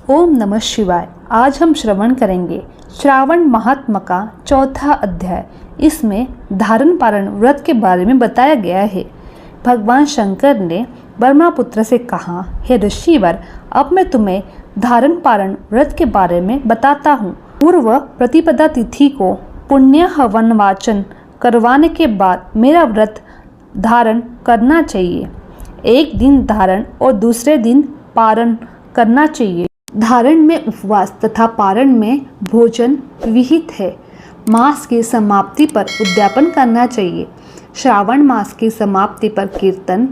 ओम नमः शिवाय। आज हम श्रवण करेंगे श्रावण महात्म का चौथा अध्याय। इसमें धारण पारण व्रत के बारे में बताया गया है। भगवान शंकर ने ब्रह्मपुत्र से कहा, हे ऋषिवर, अब मैं तुम्हें धारण पारण व्रत के बारे में बताता हूँ। पूर्व प्रतिपदा तिथि को पुण्य हवन वाचन करवाने के बाद मेरा व्रत धारण करना चाहिए। एक दिन धारण और दूसरे दिन पारण करना चाहिए। धारण में उपवास तथा पारण में भोजन विहित है। मास की समाप्ति पर उद्यापन करना चाहिए। श्रावण मास की समाप्ति पर कीर्तन,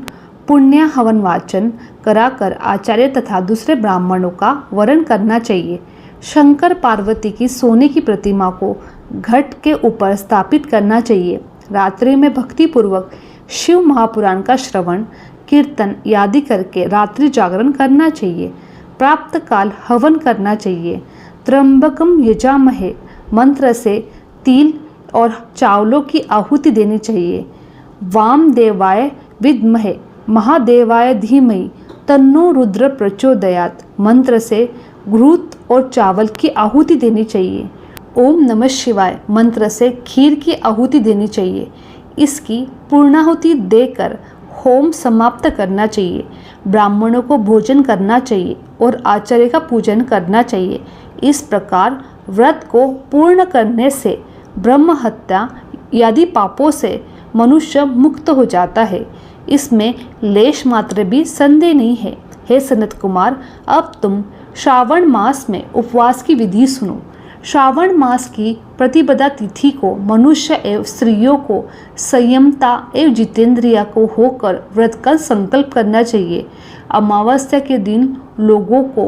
पुण्य हवन वाचन कराकर आचार्य तथा दूसरे ब्राह्मणों का वरण करना चाहिए। शंकर पार्वती की सोने की प्रतिमा को घट के ऊपर स्थापित करना चाहिए। रात्रि में भक्तिपूर्वक शिव महापुराण का श्रवण, कीर्तन आदि करके रात्रि जागरण करना चाहिए। प्राप्त काल हवन करना चाहिए। त्र्यंबकम यजामहे मंत्र से तिल और चावलों की आहुति देनी चाहिए। वामदेवाय विद्महे महादेवाय धीमहि तन्नो रुद्र प्रचोदयात् मंत्र से घृत और चावल की आहुति देनी चाहिए। ओम नमः शिवाय मंत्र से खीर की आहुति देनी चाहिए। इसकी पूर्णाहुति देकर होम समाप्त करना चाहिए। ब्राह्मणों को भोजन करना चाहिए और आचार्य का पूजन करना चाहिए। इस प्रकार व्रत को पूर्ण करने से ब्रह्म हत्या आदि पापों से मनुष्य मुक्त हो जाता है। इसमें लेश मात्र भी संदेह नहीं है। हे सनत कुमार, अब तुम श्रावण मास में उपवास की विधि सुनो। श्रावण मास की प्रतिपदा तिथि को मनुष्य एवं स्त्रियों को संयमता एवं जितेंद्रिया को होकर व्रत का संकल्प करना चाहिए। अमावस्या के दिन लोगों को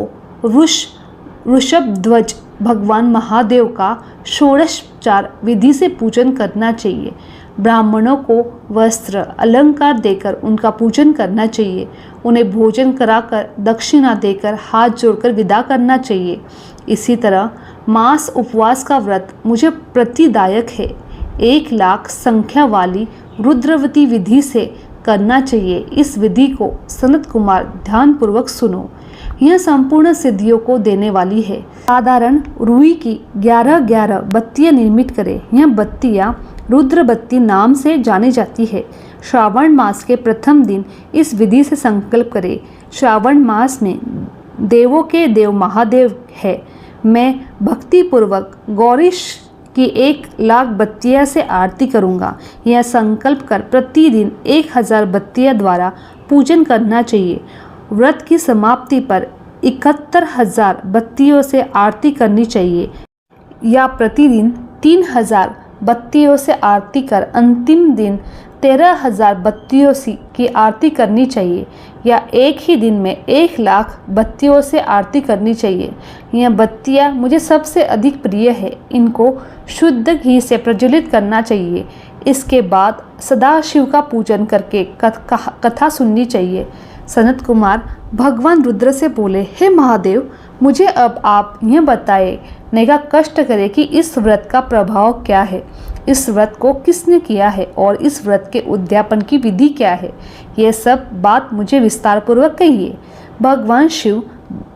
ऋषभ ध्वज भगवान महादेव का षोडशोपचार विधि से पूजन करना चाहिए। ब्राह्मणों को वस्त्र अलंकार देकर उनका पूजन करना चाहिए। उन्हें भोजन कराकर दक्षिणा देकर हाथ जोड़कर विदा करना चाहिए। इसी तरह मास उपवास का व्रत मुझे प्रतिदायक है। 1,00,000 संख्या वाली रुद्रवती विधि से करना चाहिए। इस विधि को सनत कुमार ध्यानपूर्वक सुनो। यह संपूर्ण सिद्धियों को देने वाली है। साधारण रुई की 11 बत्तियां निर्मित करें। यह बत्तियां रुद्र बत्ती नाम से जानी जाती है। श्रावण मास के प्रथम दिन इस विधि से संकल्प करें। श्रावण मास में देवों के देव महादेव है। मैं भक्तिपूर्वक गौरीश की 1,00,000 बत्तियां से आरती करूंगा। यह संकल्प कर प्रतिदिन 1000 बत्तियां द्वारा पूजन करना चाहिए। व्रत की समाप्ति पर 71,000 बत्तियों से आरती करनी चाहिए या प्रतिदिन 3000 बत्तियों से आरती कर अंतिम दिन 13,000 बत्तियों की आरती करनी चाहिए या एक ही दिन में 1,00,000 बत्तियों से आरती करनी चाहिए। यह बत्तियाँ मुझे सबसे अधिक प्रिय है। इनको शुद्ध घी से प्रज्वलित करना चाहिए। इसके बाद सदाशिव का पूजन करके कथा सुननी चाहिए। सनत कुमार भगवान रुद्र से बोले, हे महादेव, मुझे अब आप यह बताए नेगा कष्ट करे कि इस व्रत का प्रभाव क्या है, इस व्रत को किसने किया है और इस व्रत के उद्यापन की विधि क्या है। यह सब बात मुझे विस्तार पूर्वक कहिए। भगवान शिव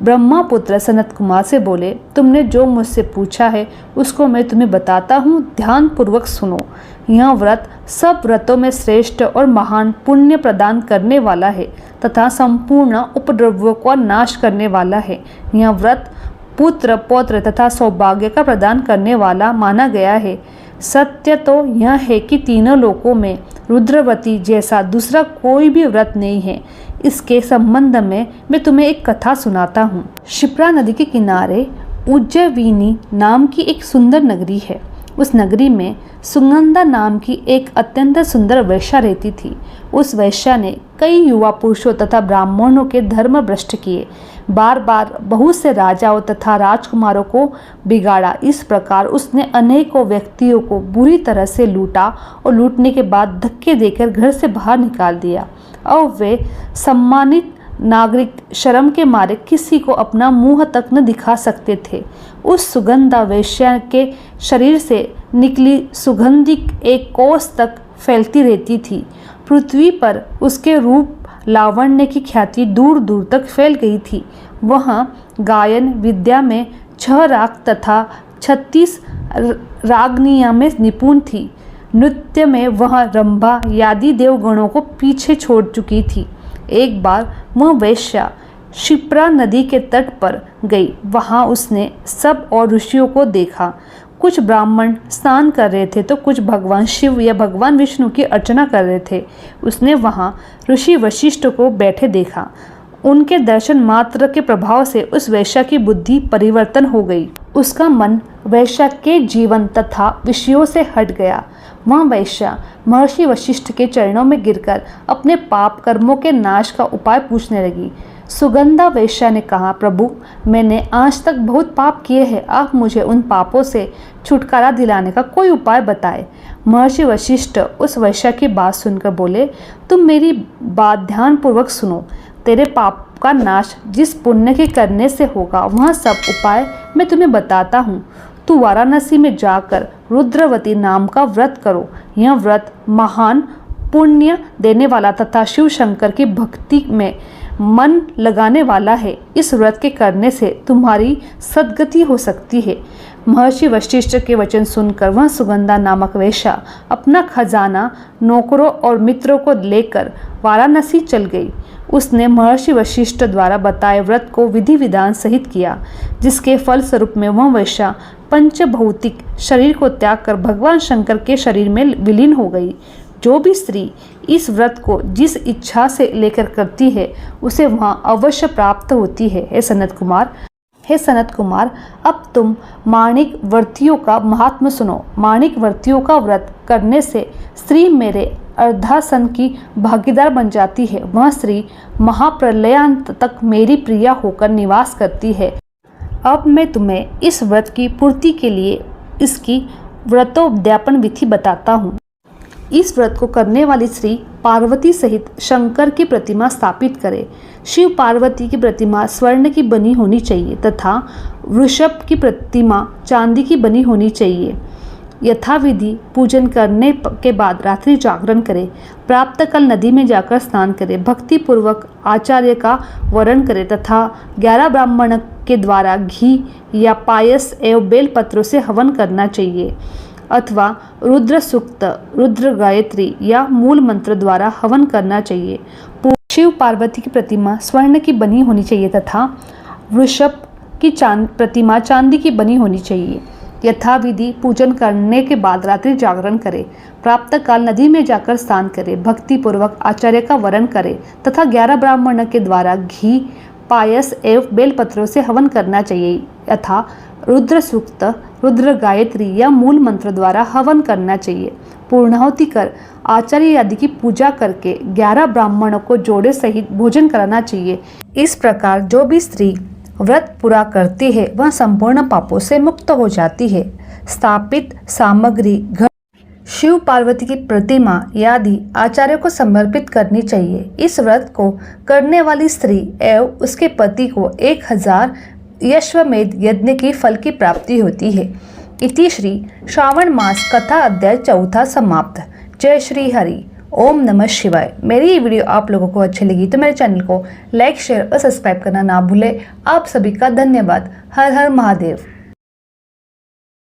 ब्रह्मपुत्र सनत कुमार से बोले, तुमने जो मुझसे पूछा है उसको मैं तुम्हें बताता हूँ, ध्यान पूर्वक सुनो। यह व्रत सब व्रतों में श्रेष्ठ और महान पुण्य प्रदान करने वाला है तथा संपूर्ण उपद्रवों का नाश करने वाला है। यह व्रत पुत्र पौत्र तथा सौभाग्य का प्रदान करने वाला माना गया है। सत्य तो यह है कि तीनों लोकों में रुद्रवती जैसा दूसरा कोई भी व्रत नहीं है। इसके संबंध में मैं तुम्हें एक कथा सुनाता हूँ। क्षिप्रा नदी के किनारे उज्जैविनी नाम की एक सुंदर नगरी है। उस नगरी में सुगंधा नाम की एक अत्यंत सुंदर वैश्या रहती थी। उस वैश्या ने कई युवा पुरुषों तथा ब्राह्मणों के धर्म भ्रष्ट किए। बार बार बहुत से राजाओं तथा राजकुमारों को बिगाड़ा। इस प्रकार उसने अनेकों व्यक्तियों को बुरी तरह से लूटा और लूटने के बाद धक्के देकर घर से बाहर निकाल दिया। और वे सम्मानित नागरिक शर्म के मारे किसी को अपना मुंह तक न दिखा सकते थे। उस सुगंधा वेश्या के शरीर से निकली सुगंधी एक कोस तक फैलती रहती थी। पृथ्वी पर उसके रूप लावण्य की ख्याति दूर दूर तक फैल गई थी। वह गायन विद्या में 6 राग तथा 36 रागनियाँ में निपुण थी। नृत्य में वह रंभा आदि देवगणों को पीछे छोड़ चुकी थी। एक बार वह वेश्या क्षिप्रा नदी के तट पर गई। वहाँ उसने सब और ऋषियों को देखा। कुछ ब्राह्मण स्नान कर रहे थे तो कुछ भगवान शिव या भगवान विष्णु की अर्चना कर रहे थे। उसने वहाँ ऋषि वशिष्ठ को बैठे देखा। उनके दर्शन मात्र के प्रभाव से उस वेश्या की बुद्धि परिवर्तन हो गई। उसका मन वेश्या के जीवन तथा विषयों से हट गया। वह वेश्या महर्षि वशिष्ठ के चरणों में गिरकर अपने पाप कर्मों के नाश का उपाय पूछने लगी। सुगंधा वेश्या ने कहा, प्रभु, मैंने आज तक बहुत पाप किए हैं। आप मुझे उन पापों से छुटकारा दिलाने का कोई उपाय बताएं। महर्षि वशिष्ठ उस वेश्या की बात सुनकर बोले, तुम मेरी बात ध्यानपूर्वक सुनो। तेरे पाप का नाश जिस पुण्य के करने से होगा वह सब उपाय मैं तुम्हें बताता हूँ। तू वाराणसी में जाकर रुद्रवती नाम का व्रत करो। यह व्रत महान पुण्य देने वाला तथा शिव शंकर की भक्ति में मन लगाने वाला है। इस व्रत के करने से तुम्हारी सद्गति हो सकती है। महर्षि वशिष्ठ के वचन सुनकर वह सुगंधा नामक वेश्या अपना खजाना, नौकरों और मित्रों को लेकर वाराणसी चल गई। उसने महर्षि वशिष्ठ द्वारा बताए व्रत को विधि विधान सहित किया, जिसके फलस्वरूप में वह वेश्या पंचभौतिक शरीर को त्याग कर भगवान शंकर के शरीर में विलीन हो गई। जो भी स्त्री इस व्रत को जिस इच्छा से लेकर करती है उसे वहाँ अवश्य प्राप्त होती है। हे सनत कुमार, अब तुम माणिक व्रतियों का महात्म सुनो। माणिक व्रतियों का व्रत करने से स्त्री मेरे अर्धासन की भागीदार बन जाती है। वह स्त्री महाप्रलयांत तक मेरी प्रिया होकर निवास करती है। अब मैं तुम्हें इस व्रत की पूर्ति के लिए इसकी व्रतोद्यापन विधि बताता हूँ। इस व्रत को करने वाली स्त्री पार्वती सहित शंकर की प्रतिमा स्थापित करे। शिव पार्वती की प्रतिमा स्वर्ण की बनी होनी चाहिए तथा वृषभ की प्रतिमा चांदी की बनी होनी चाहिए। यथाविधि पूजन करने के बाद रात्रि जागरण करें। प्रातःकाल नदी में जाकर स्नान करें। भक्ति पूर्वक आचार्य का वरण करें तथा 11 ब्राह्मण के द्वारा घी या पायस एवं बेलपत्रों से हवन करना चाहिए अथवा रुद्र सूक्त, रुद्र गायत्री या मूल मंत्र द्वारा हवन करना चाहिए। शिव पार्वती की प्रतिमा स्वर्ण की बनी होनी चाहिए तथा वृषभ की प्रतिमा चांदी की बनी होनी चाहिए। यथाविधि पूजन करने के बाद रात्रि जागरण करें। प्रातःकाल नदी में जाकर स्नान करें। भक्ति पूर्वक आचार्य का वरण करें तथा 11 ब्राह्मण के द्वारा घी, पायस एवं बेलपत्रों से हवन करना चाहिए अथा रुद्र सूक्त, रुद्र गायत्री या मूल मंत्र द्वारा हवन करना चाहिए। पूर्णाहुति कर आचार्य आदि की पूजा करके 11 ब्राह्मणों को जोड़े सहित भोजन कराना चाहिए। इस प्रकार जो भी स्त्री व्रत पूरा करती है वह संपूर्ण पापों से मुक्त हो जाती है। स्थापित सामग्री घर शिव पार्वती की प्रतिमा आदि आचार्य को समर्पित करनी चाहिए। इस व्रत को करने वाली स्त्री एवं उसके पति को 1000 यश्वमेध यज्ञ की फल की प्राप्ति होती है। इति श्री श्रावण मास कथा अध्याय 4 समाप्त। जय श्री हरि। ओम नमः शिवाय। मेरी ये वीडियो आप लोगों को अच्छी लगी तो मेरे चैनल को लाइक, शेयर और सब्सक्राइब करना ना भूलें। आप सभी का धन्यवाद। हर हर महादेव।